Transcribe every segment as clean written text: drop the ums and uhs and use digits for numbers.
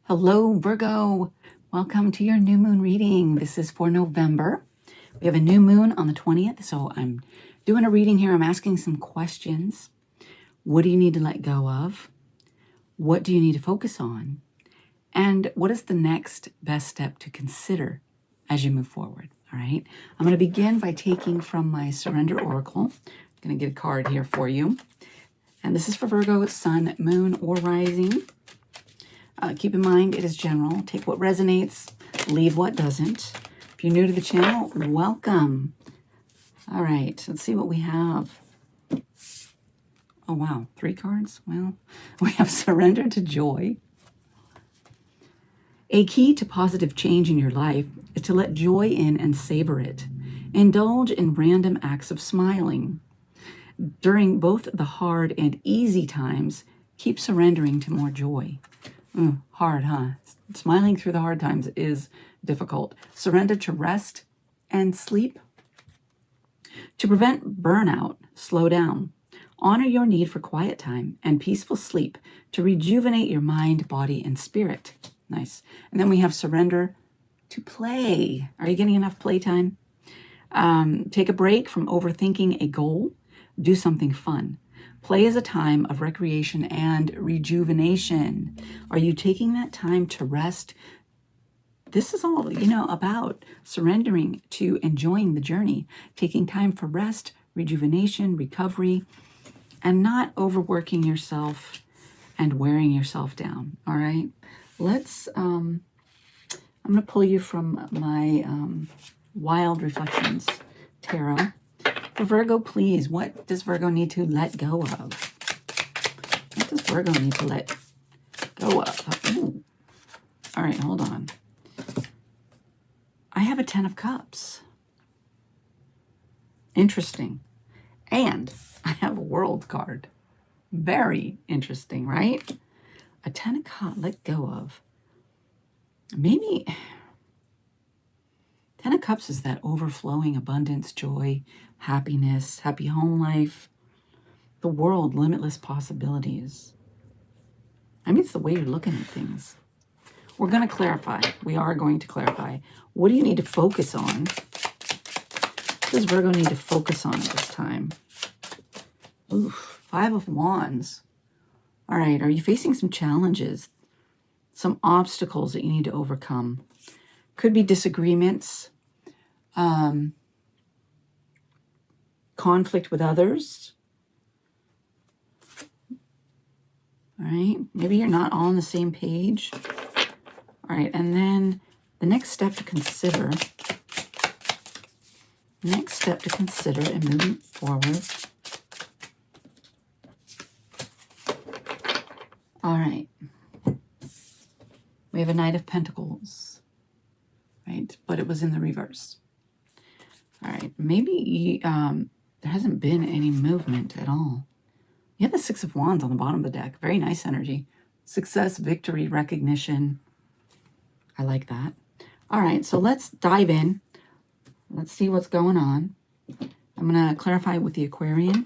Hello, Virgo. Welcome to your new moon reading. This is for November. We have a new moon on the 20th, so I'm doing a reading here. I'm asking some questions. What do you need to let go of? What do you need to focus on? And what is the next best step to consider as you move forward? All right. I'm going to begin by taking from my Surrender Oracle. I'm going to get a card here for you. And this is for Virgo, Sun, Moon, or Rising. Keep in mind, it is general. Take what resonates, leave what doesn't. If you're new to the channel, welcome. All right, let's see what we have. Oh, wow, 3 cards? Well, we have Surrender to Joy. A key to positive change in your life is to let joy in and savor it. Indulge in random acts of smiling. During both the hard and easy times, keep surrendering to more joy. Hard, huh? Smiling through the hard times is difficult. Surrender to rest and sleep. To prevent burnout, slow down. Honor your need for quiet time and peaceful sleep to rejuvenate your mind, body, and spirit. Nice. And then we have surrender to play. Are you getting enough playtime? Take a break from overthinking a goal. Do something fun. Play is a time of recreation and rejuvenation. Are you taking that time to rest? This is all, about surrendering to enjoying the journey, taking time for rest, rejuvenation, recovery, and not overworking yourself and wearing yourself down. All right. Let's, I'm going to pull you from my Wild Reflections Tarot. For Virgo, please, what does Virgo need to let go of? What does Virgo need to let go of? Ooh. All right, hold on. I have a 10 of Cups. Interesting. And I have a World card. Very interesting, right? A 10 of Cups, let go of. Maybe 10 of Cups is that overflowing abundance, joy, happiness, happy home life, the world, limitless possibilities. I mean, it's the way you're looking at things. We're going to clarify. We are going to clarify. What do you need to focus on? What does Virgo need to focus on at this time? Oof, 5 of Wands. All right, are you facing some challenges, some obstacles that you need to overcome? Could be disagreements, conflict with others. All right, maybe you're not all on the same page. All right, and then the next step to consider, in moving forward. All right, we have a Knight of Pentacles, right? But it was in the reverse. All right, maybe there hasn't been any movement at all. You have the 6 of Wands on the bottom of the deck. Very nice energy. Success, victory, recognition. I like that. All right, so let's dive in. Let's see what's going on. I'm going to clarify with the Aquarian.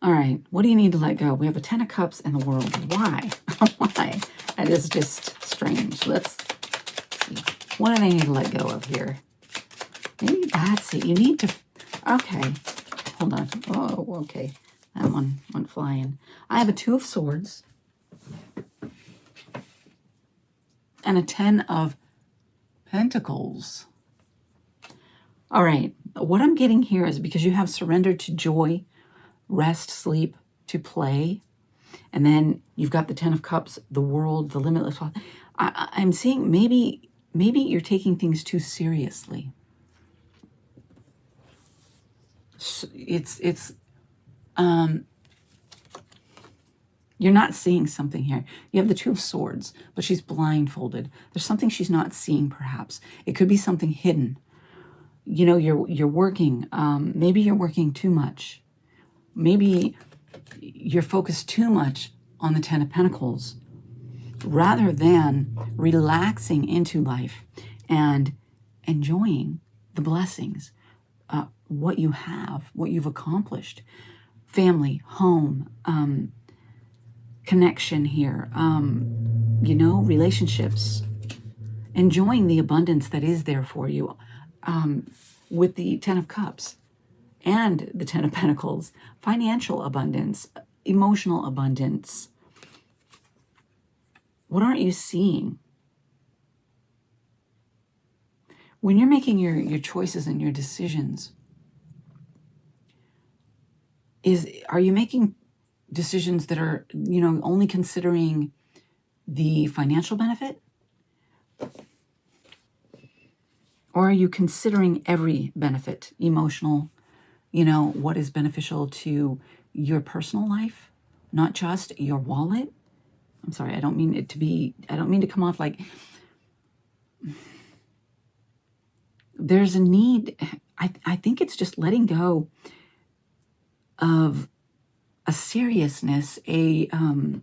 All right, what do you need to let go? We have a 10 of Cups and the World. Why? Why? That is just strange. Let's see. What do I need to let go of here? Maybe that's it. You need to... Okay. Hold on. Oh, okay. That one went flying. I have a 2 of Swords. And a 10 of Pentacles. All right. What I'm getting here is because you have surrendered to joy, rest, sleep, to play. And then you've got the 10 of Cups, the world, the limitless. I'm seeing maybe you're taking things too seriously. You're not seeing something here. You have the 2 of Swords, but she's blindfolded. There's something she's not seeing, perhaps. It could be something hidden. You know, you're working. Maybe you're working too much. Maybe you're focused too much on the 10 of Pentacles rather than relaxing into life and enjoying the blessings, what you have, what you've accomplished, family, home, connection here. You know, relationships, enjoying the abundance that is there for you, with the Ten of Cups and the Ten of Pentacles, financial abundance, emotional abundance. What aren't you seeing? When you're making your choices and your decisions, are you making decisions that are, you know, only considering the financial benefit? Or are you considering every benefit, emotional, you know, what is beneficial to your personal life, not just your wallet? I'm sorry, I don't mean to come off like there's a need. I think it's just letting go of a seriousness, an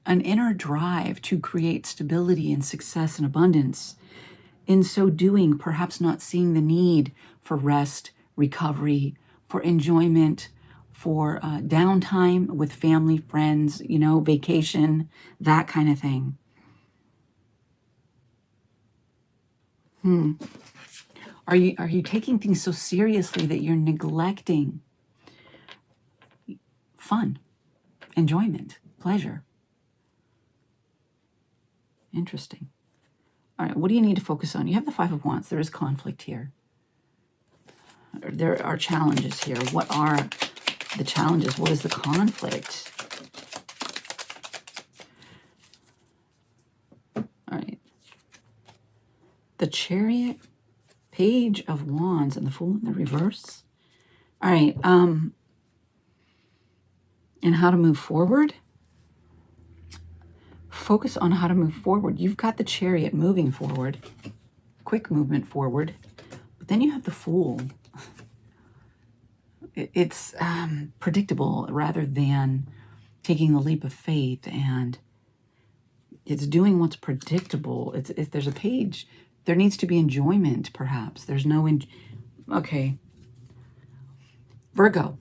inner drive to create stability and success and abundance. In so doing, perhaps not seeing the need for rest, recovery, for enjoyment, for downtime with family, friends, you know, vacation, that kind of thing. Are you taking things so seriously that you're neglecting fun, enjoyment, pleasure? Interesting. All right, what do you need to focus on? You have the Five of Wands. There is conflict here. There are challenges here. What are the challenges? What is the conflict? All right. The Chariot, Page of Wands, and the Fool in the reverse. All right. And how to move forward. Focus on how to move forward. You've got the Chariot moving forward, quick movement forward, but then you have the Fool. It's predictable rather than taking the leap of faith, and it's doing what's predictable. If there's a page, there needs to be enjoyment, perhaps. There's no okay. Virgo,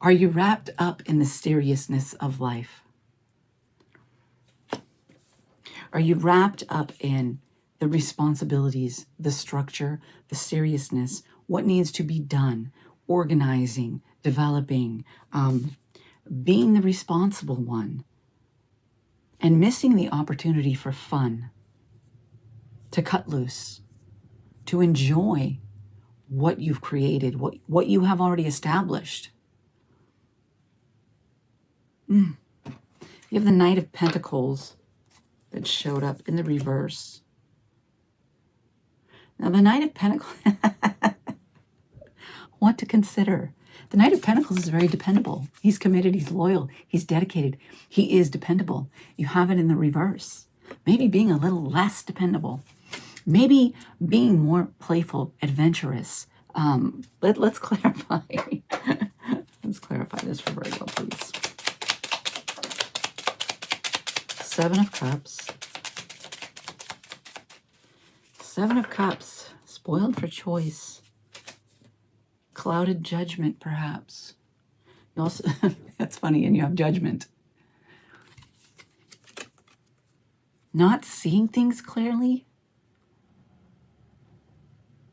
are you wrapped up in the seriousness of life? Are you wrapped up in the responsibilities, the structure, the seriousness, what needs to be done, organizing, developing, being the responsible one, and missing the opportunity for fun, to cut loose, to enjoy what you've created, what you have already established? You have the Knight of Pentacles that showed up in the reverse. Now, the Knight of Pentacles, what to consider? The Knight of Pentacles is very dependable. He's committed, he's loyal, he's dedicated, he is dependable. You have it in the reverse. Maybe being a little less dependable. Maybe being more playful, adventurous. Let's clarify. Let's clarify this for Virgo, please. Seven of Cups. Seven of Cups. Spoiled for choice. Clouded judgment, perhaps. You also, that's funny, and you have judgment. Not seeing things clearly.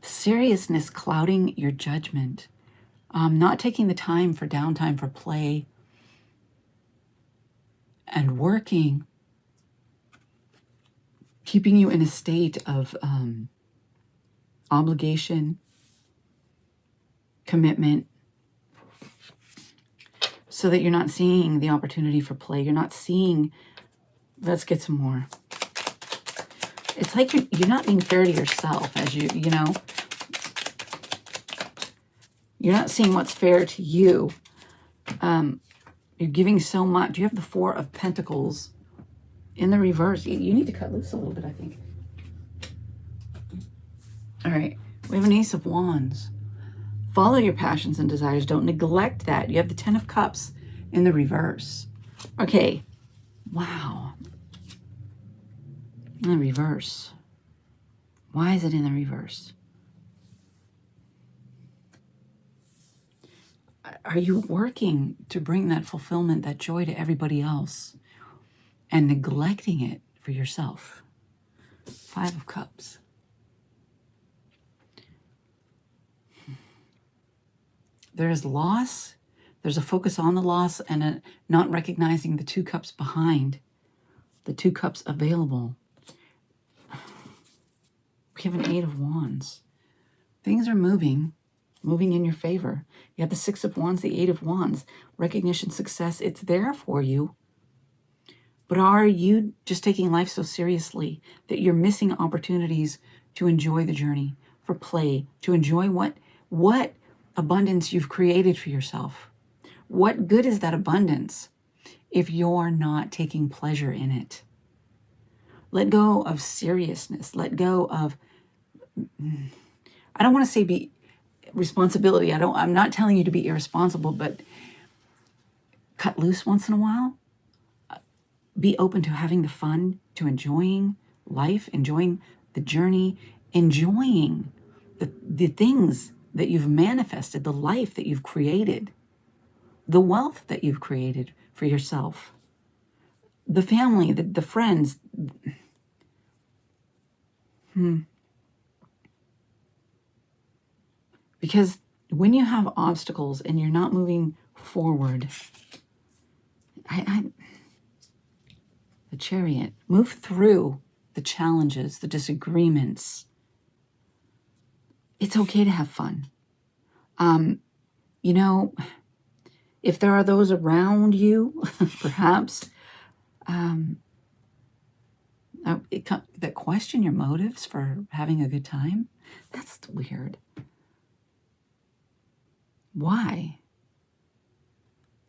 Seriousness clouding your judgment. Not taking the time for downtime for play. And working. Keeping you in a state of obligation, commitment, so that you're not seeing the opportunity for play. You're not seeing, let's get some more. It's like you're not being fair to yourself, as you know. You're not seeing what's fair to you. You're giving so much. You have the Four of Pentacles in the reverse. You need to cut loose a little bit, I think. All right. We have an Ace of Wands. Follow your passions and desires. Don't neglect that. You have the Ten of Cups in the reverse. Okay. Wow. In the reverse. Why is it in the reverse? Are you working to bring that fulfillment, that joy to everybody else and neglecting it for yourself? 5 of Cups. There's loss. There's a focus on the loss and a not recognizing the 2 cups behind, the 2 cups available. We have an 8 of Wands. Things are moving in your favor. You have the 6 of Wands, the 8 of Wands. Recognition, success, it's there for you. But are you just taking life so seriously that you're missing opportunities to enjoy the journey, for play, to enjoy what abundance you've created for yourself? What good is that abundance if you're not taking pleasure in it? Let go of seriousness. Let go of, I don't want to say be responsibility. I'm not telling you to be irresponsible, but cut loose once in a while. Be open to having the fun, to enjoying life, enjoying the journey, enjoying the things that you've manifested, the life that you've created, the wealth that you've created for yourself, the family, the friends. Because when you have obstacles and you're not moving forward, the Chariot, move through the challenges, the disagreements. It's okay to have fun. You know, if there are those around you, perhaps, that question your motives for having a good time, that's weird. Why?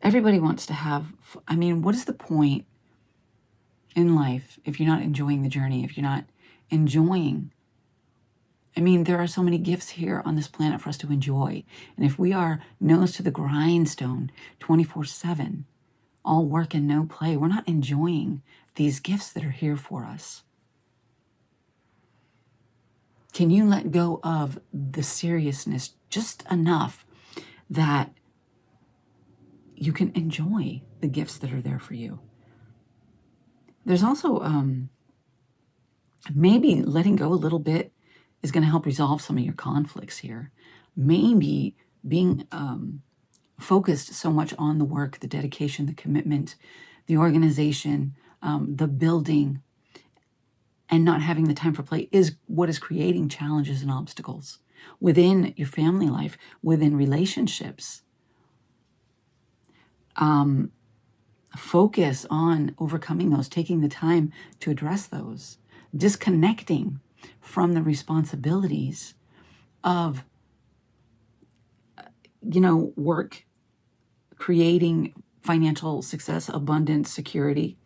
Everybody wants to have, I mean, what is the point in life if you're not enjoying the journey, if you're not enjoying? I mean, there are so many gifts here on this planet for us to enjoy. And if we are nose to the grindstone 24/7, all work and no play, we're not enjoying these gifts that are here for us. Can you let go of the seriousness just enough that you can enjoy the gifts that are there for you? There's also maybe letting go a little bit is going to help resolve some of your conflicts here. Maybe being focused so much on the work, the dedication, the commitment, the organization, the building, and not having the time for play is what is creating challenges and obstacles within your family life, within relationships. Focus on overcoming those, taking the time to address those, disconnecting from the responsibilities of, work, creating financial success, abundance, security,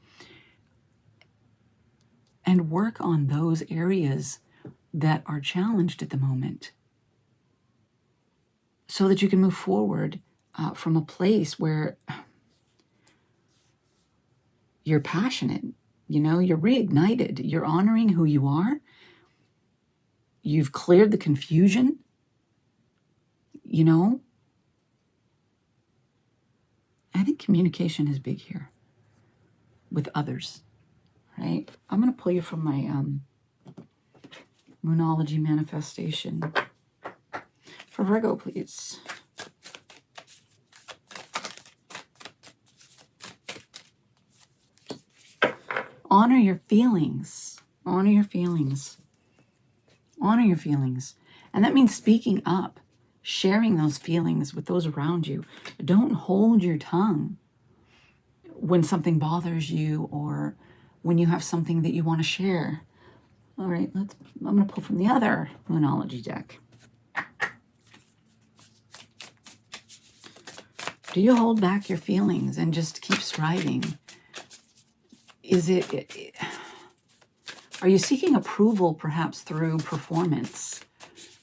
and work on those areas that are challenged at the moment so that you can move forward from a place where you're passionate, you're reignited, you're honoring who you are, you've cleared the confusion, I think communication is big here with others, right? I'm going to pull you from my Moonology manifestation. For Virgo, please. Honor your feelings. Honor your feelings. Honor your feelings. And that means speaking up, sharing those feelings with those around you. Don't hold your tongue when something bothers you or when you have something that you want to share. All right, I'm going to pull from the other Moonology deck. Do you hold back your feelings and just keep striving? Are you seeking approval perhaps through performance?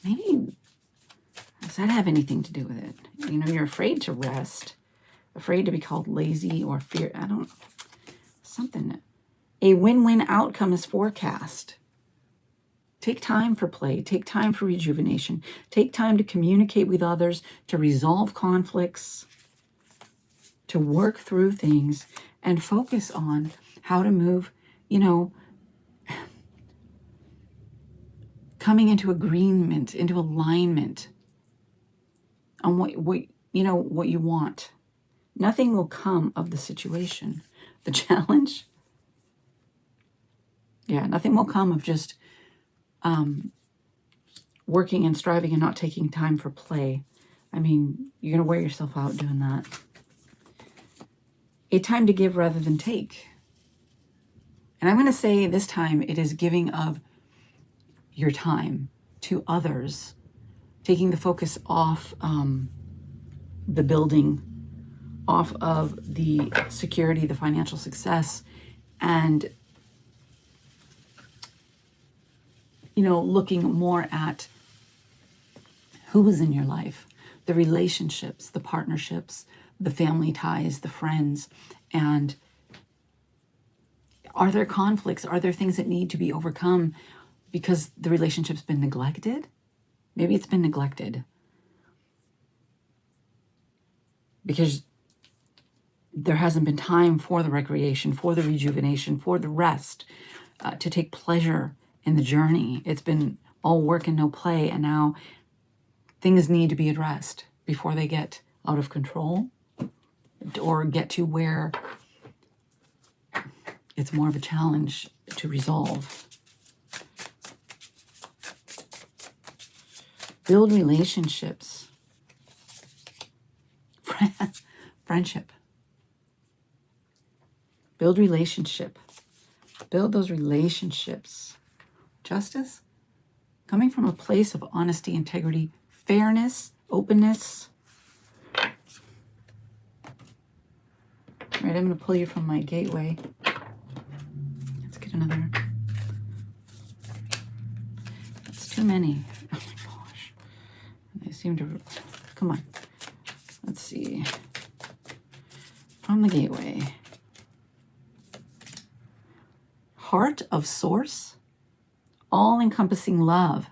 Maybe, does that have anything to do with it? You're afraid to rest, afraid to be called lazy or fear. Something. A win-win outcome is forecast. Take time for play. Take time for rejuvenation. Take time to communicate with others, to resolve conflicts, to work through things, and focus on how to move, you know, coming into agreement, into alignment on what you want. Nothing will come of the situation. The challenge, yeah, nothing will come of just working and striving and not taking time for play. I mean, you're going to wear yourself out doing that. A time to give rather than take. And I'm going to say this time it is giving of your time to others, taking the focus off the building, off of the security, the financial success, and, you know, looking more at who is in your life, the relationships, the partnerships, the family ties, the friends, and are there conflicts? Are there things that need to be overcome because the relationship's been neglected? Maybe it's been neglected because there hasn't been time for the recreation, for the rejuvenation, for the rest, to take pleasure in the journey. It's been all work and no play, and now things need to be addressed before they get out of control or get to where it's more of a challenge to resolve. Build relationships. Friendship. Build relationship. Build those relationships. Justice. Coming from a place of honesty, integrity, fairness, openness. All right, I'm going to pull you from my gateway. Let's get another. That's too many. Oh my gosh. They seem to... Come on. Let's see. From the gateway. Heart of Source. All-encompassing love.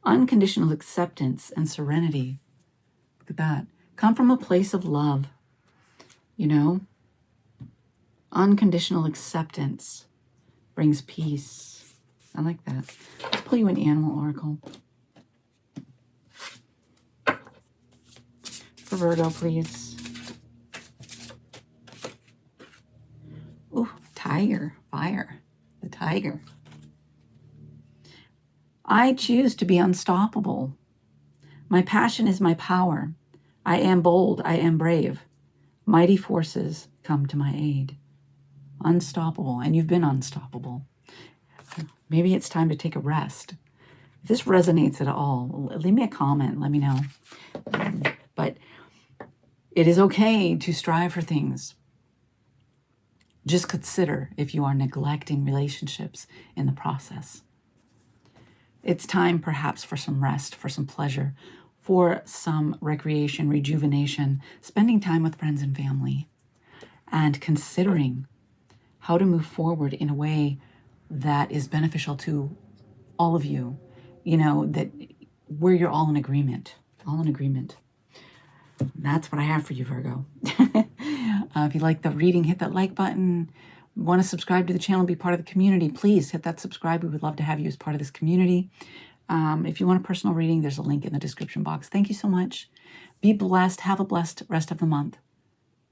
Unconditional acceptance and serenity. Look at that. Come from a place of love. You know? Unconditional acceptance brings peace. I like that. Let's pull you an animal oracle. For Virgo, please. Ooh, tiger. Fire. The tiger. I choose to be unstoppable. My passion is my power. I am bold. I am brave. Mighty forces come to my aid. Unstoppable. And you've been unstoppable. Maybe it's time to take a rest. If this resonates at all, leave me a comment. Let me know. But it is okay to strive for things. Just consider if you are neglecting relationships in the process. It's time perhaps for some rest, for some pleasure, for some recreation, rejuvenation, spending time with friends and family, and considering how to move forward in a way that is beneficial to all of you, you know, that where you're all in agreement, That's what I have for you, Virgo. If you like the reading, hit that like button. Want to subscribe to the channel, be part of the community, please hit that subscribe. We would love to have you as part of this community. If you want a personal reading, there's a link in the description box. Thank you so much. Be blessed. Have a blessed rest of the month.